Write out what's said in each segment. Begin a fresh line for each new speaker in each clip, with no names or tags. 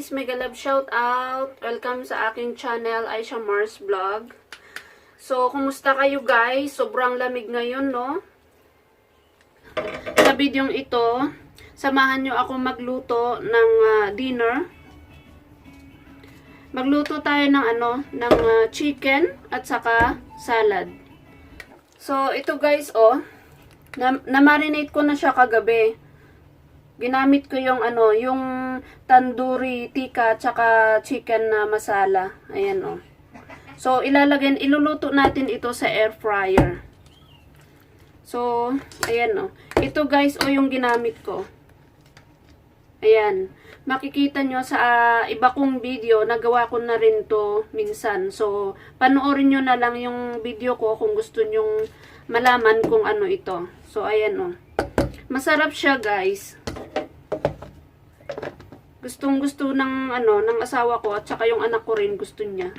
guys, mega love shout out. Welcome sa aking channel, Aisha Mars Vlog. So, kumusta kayo guys? Sobrang lamig ngayon, no? Sa videong ito, samahan nyo ako magluto ng dinner. Magluto tayo ng chicken at saka salad. So, ito guys, na-marinate ko na siya kagabi. Ginamit ko yung yung tandoori tikka tsaka chicken na masala. Ayan So iluluto natin ito sa air fryer. So ayan Ito guys yung ginamit ko. Ayan. Makikita nyo sa iba kong video, nagawa ko na rin to minsan. So panoorin nyo na lang yung video ko kung gusto nyong malaman kung ano ito. So ayan Masarap siya guys. Gustong-gusto ng asawa ko at saka yung anak ko rin gusto niya.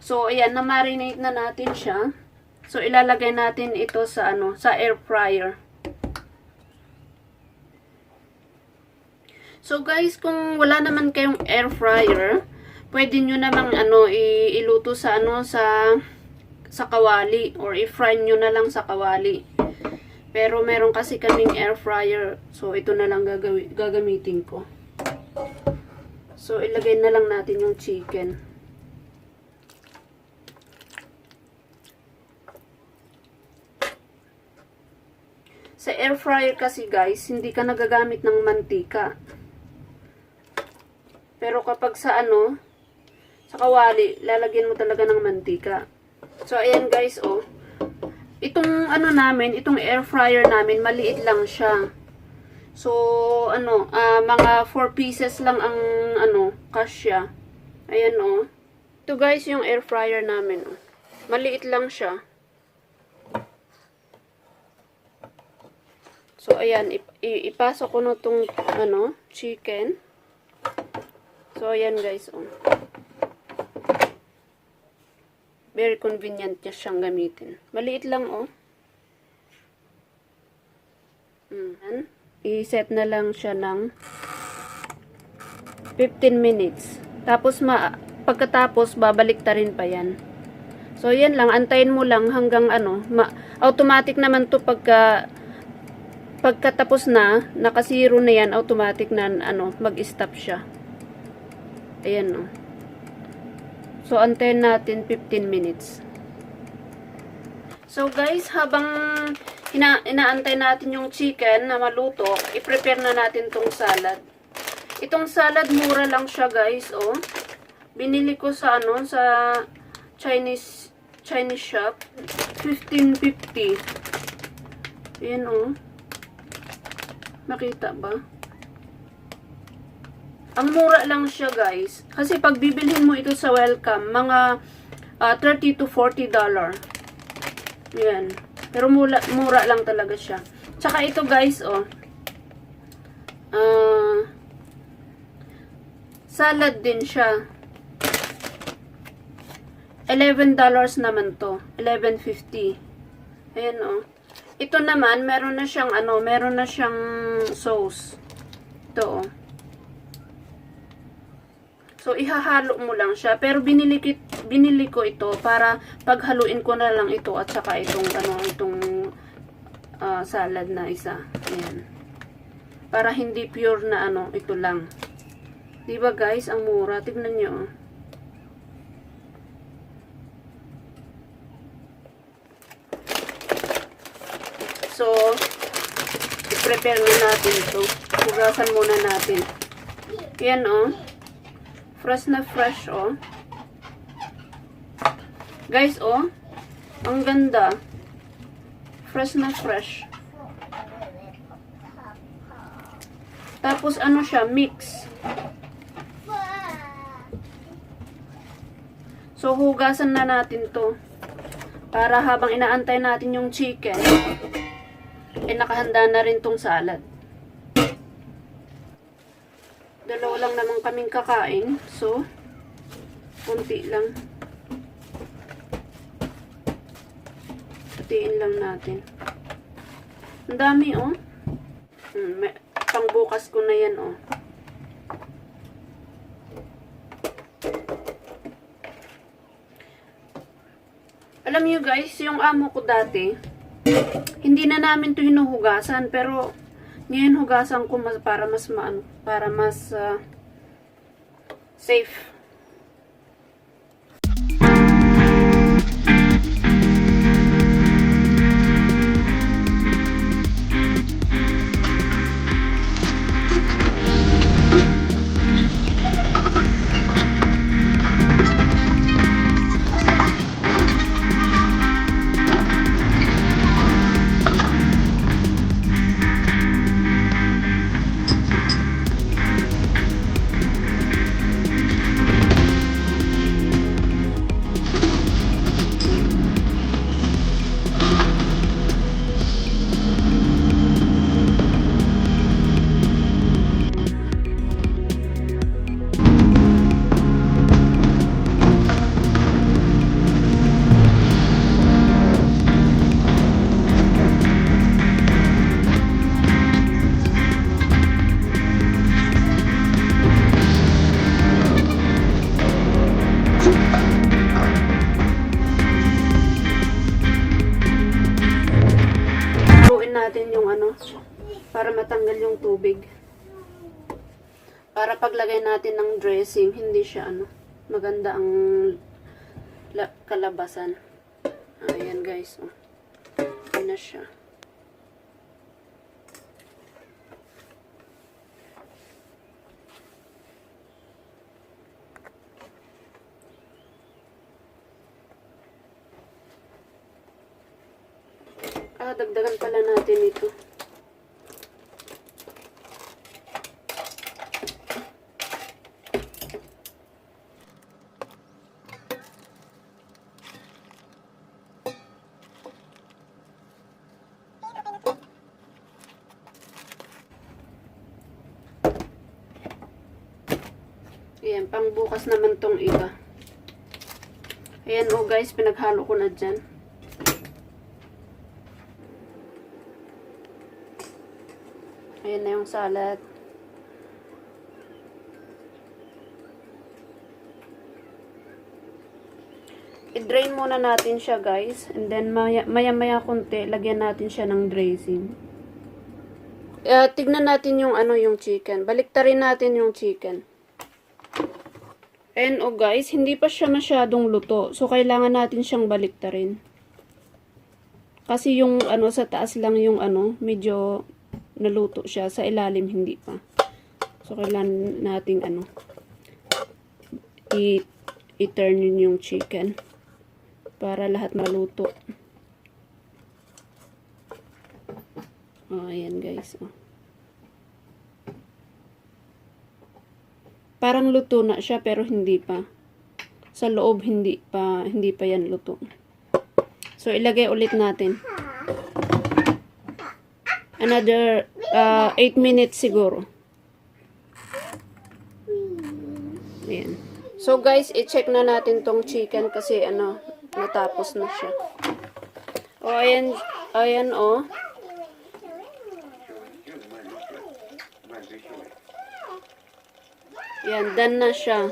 So ayan, na-marinate na natin siya. So ilalagay natin ito sa sa air fryer. So guys, kung wala naman kayong air fryer, pwede niyo namang iluto sa sa kawali or i-fry niyo na lang sa kawali. Pero meron kasi kaming air fryer, so ito na lang gagamitin ko. So, ilagay na lang natin yung chicken. Sa air fryer kasi guys, hindi ka nagagamit ng mantika. Pero kapag sa sa kawali, lalagyan mo talaga ng mantika. So, ayan guys, itong itong air fryer namin, maliit lang siya. So, mga 4 pieces lang ang, kasya. Ayan, Ito guys, yung air fryer namin, Maliit lang siya. So, ayan, ipasok ko na itong, chicken. So, ayan guys, Very convenient niya siyang gamitin. Maliit lang, I-set na lang siya ng 15 minutes. Tapos, pagkatapos, babalik ta rin pa yan. So, yan lang. Antayin mo lang hanggang automatic naman to pagkatapos na, naka-zero na yan, automatic na, mag-stop siya. Ayan, So, antayin natin 15 minutes. So, guys, habang inaantay natin yung chicken na maluto, i-prepare na natin tong salad. Itong salad, mura lang siya guys, Binili ko sa sa Chinese shop, 15.50. Ayan, Nakita ba? Ang mura lang siya guys. Kasi pag bibilhin mo ito sa Welcome, mga $30 to $40. Ayan. Pero mura lang talaga siya. Tsaka ito guys, salad din siya. $11 naman to. $11.50. Ayan, Ito naman, meron na siyang, sauce. Ito, So, ihahalo mo lang siya. Pero binili ko ito para paghaluin ko na lang ito at saka itong salad na isa. Ayan. Para hindi pure na ito lang. Diba guys, ang mura. Tignan nyo. So, i-prepare na natin ito. Hugasan muna natin. Ayan, Fresh na fresh, Guys, ang ganda. Fresh na fresh. Tapos, siya, mix. So, hugasan na natin to. Para habang inaantay natin yung chicken, nakahanda na rin tong salad. Dalawa lang naman kaming kakain. So, kunti lang. Hatiin lang natin. Ang dami, Pang bukas ko na yan, Alam niyo guys, yung amo ko dati, hindi na namin to hinuhugasan, pero ngayon hugasan ko para mas maano, para mas safe. Natin yung ano, para matanggal yung tubig. Para paglagay natin ng dressing, hindi siya ano, maganda ang kalabasan. Ayan guys, oh. Ayan na siya. Dagdagan pala natin ito. Ayan, pang bukas naman tong iba. Ayan oh guys, pinaghalo ko na dyan. Ayan na yung salad. I-drain muna natin siya guys. And then maya konti, lagyan natin siya ng dressing. Tignan natin yung ano, yung chicken. Baliktarin natin yung chicken. And oh guys, hindi pa siya masyadong luto. So kailangan natin siyang baliktarin. Kasi yung ano sa taas lang yung ano, medyo naluto siya, sa ilalim hindi pa. So kailangan nating ano, i-turn yung chicken para lahat maluto. Oh, ayan guys. Oh. Parang luto na siya pero hindi pa. Sa loob hindi pa yan luto. So ilagay ulit natin. Another 8 minutes siguro. Ayan. So guys, i-check na natin tong chicken kasi ano, natapos na siya. O ayan, ayan o. Yan, done na siya.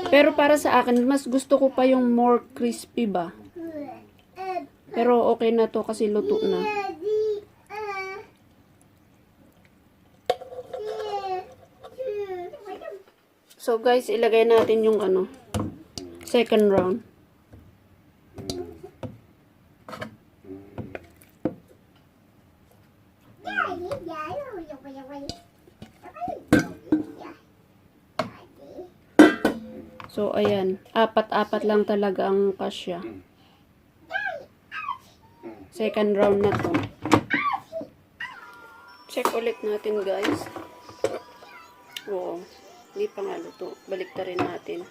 Pero para sa akin, mas gusto ko pa yung more crispy ba. Pero okay na to kasi luto na. So guys, ilagay natin yung ano, second round. So, ayan. Apat-apat lang talaga ang kasya. Second round na to. Check ulit natin, guys. Oo. Hindi pa nga luto. Baliktarin natin.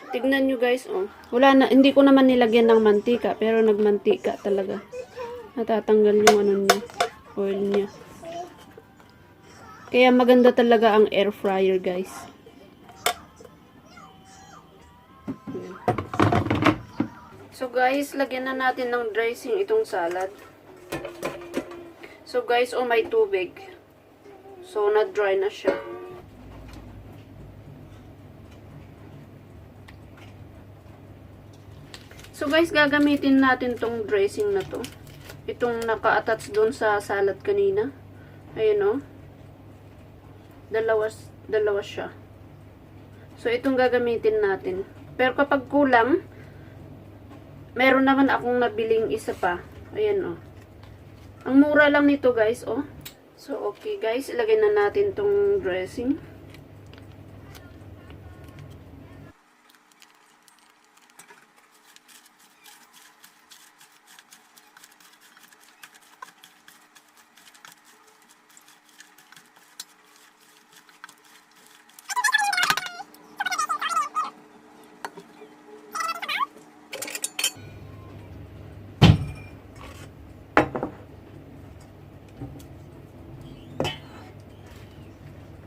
Tignan nyo guys, oh. Wala na, hindi ko naman nilagyan ng mantika, pero nagmantika talaga. Natatanggal yung ano niya, oil niya. Kaya maganda talaga ang air fryer guys. Ayan. So guys, lagyan na natin ng dressing itong salad. So guys, may tubig. So na-dry na siya. So guys, gagamitin natin tong dressing na to. Itong naka-attach doon sa salad kanina. Ayan o. Dalawa siya. So itong gagamitin natin. Pero kapag kulang, meron naman akong nabiling isa pa. Ayan o. Ang mura lang nito guys o. So okay guys, ilagay na natin tong dressing.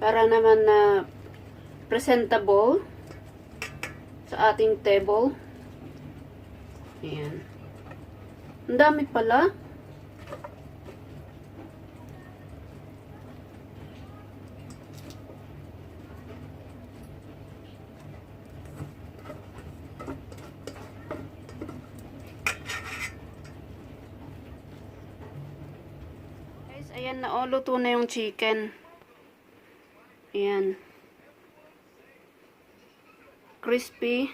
Para naman na presentable sa ating table. Ayan. Ang dami pala. Guys, ayan na, luto na yung chicken. Ayan. Crispy.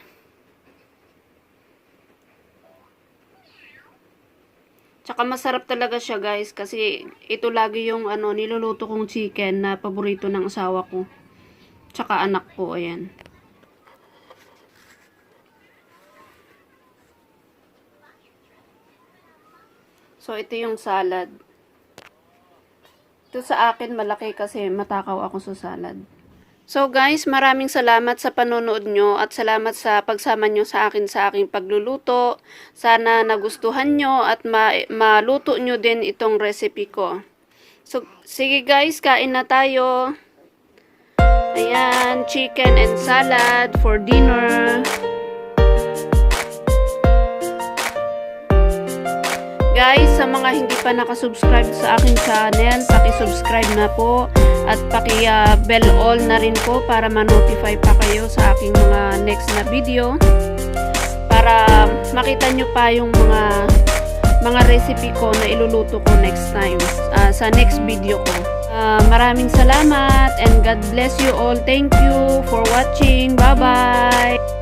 Tsaka masarap talaga siya guys. Kasi ito lagi yung niluluto kong chicken na paborito ng asawa ko. Tsaka anak ko. Ayan. So ito yung salad. Ito sa akin malaki kasi matakaw ako sa salad. So guys, maraming salamat sa panonood nyo at salamat sa pagsama nyo sa aking pagluluto. Sana nagustuhan nyo at maluto nyo din itong recipe ko. So sige guys, kain na tayo. Ayan, chicken and salad for dinner. Guys, sa mga hindi pa nakasubscribe sa aking channel, paki-subscribe na po at paki-bell all na rin po para ma-notify pa kayo sa aking mga next na video. Para makita nyo pa yung mga recipe ko na iluluto ko next time, sa next video ko. Maraming salamat and God bless you all. Thank you for watching. Bye-bye!